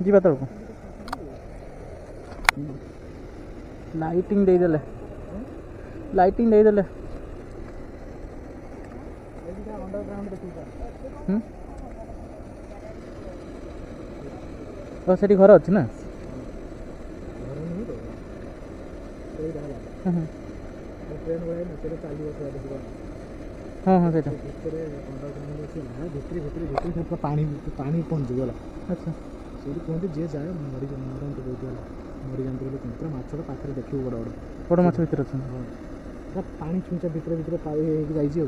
ଯିବା ତଳକୁ ଲାଇଟିଂ ଦେଇଦେଲେ ସେଠି ଘର ଅଛି ନା हाँ हाँ से पानी पहुँच गला अच्छा से कहते जे जाए मरी मरते बहुत गला मरी जाते बोले पूरा माछटा पाखे देखिए बड़ बड़ बड़ माछ भीतर अच्छा पूरा पानी छुंचा भितर भितर जाइए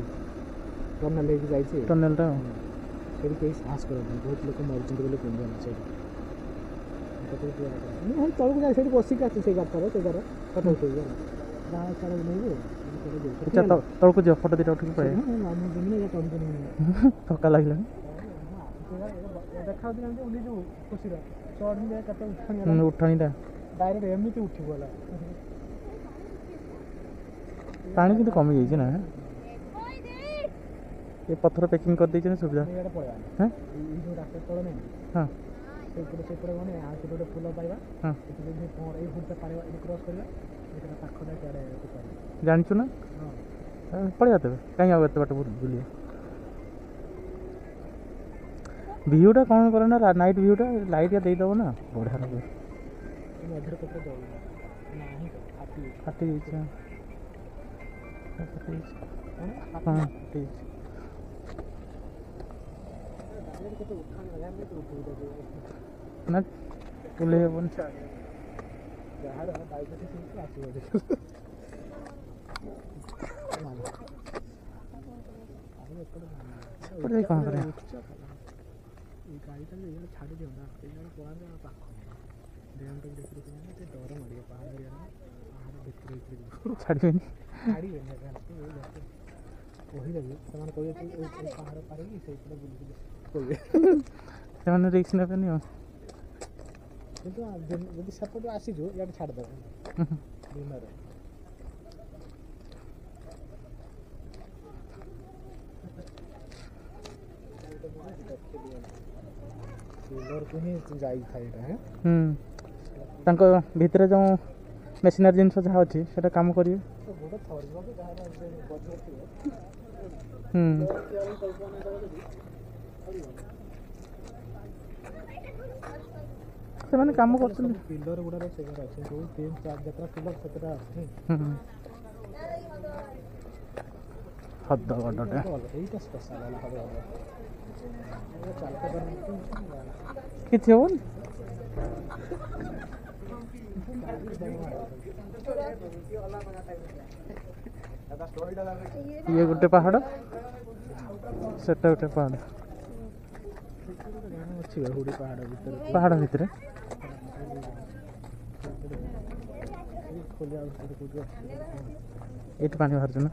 टनल होगी टनलटा से कहीं साहस कर बहुत लोग मरी बोले कहते तौक जाए से बसिक आसे से गातार से गार फटो उठे गाँव सारा नहीं तौक जाओ फोटो दीटा उठे पड़े थका लगे उठाणीटा डायरेक्ट एमती उठी गला पानी किंतु कमी जाइए ना ये पत्थर पैकिंग कर दे सुविधा हाँ हाँ फुल पाइबा हाँ क्रॉस जाचु ना पड़े जाते कहीं आते बाट बुलिए व्यूटा कौन करे ना नाइट व्यूटा लाइट या देदेव ना बढ़िया लगे हाँ ना बुले पड़े कौन करे छाड़ी दिया डर मारे पहाड़ छाड़ी पहाड़ पारे रिक्स ने कि सेपट आसीचु या छाड़देव दिन भितर जो मेसिनरी जिनस जहाँ अच्छी से काम करेंगे से मैंने काम कर पिलर गुड़ा से तीन चार जगह पिलर सतटा हद गड्ढा किसी हो ये गोटे पहाड़ से गोटे पहाड़ पहाड़ भितर ये पानी बाहर ना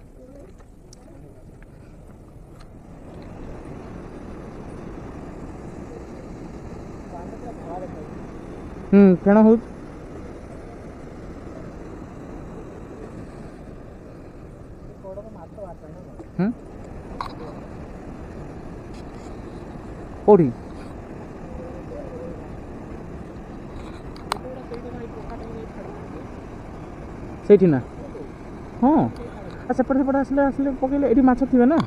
फेण हो कोड़ी से ना हाँ सेपटे सेपटे आसले आसले पकड़े ये माछ थे ना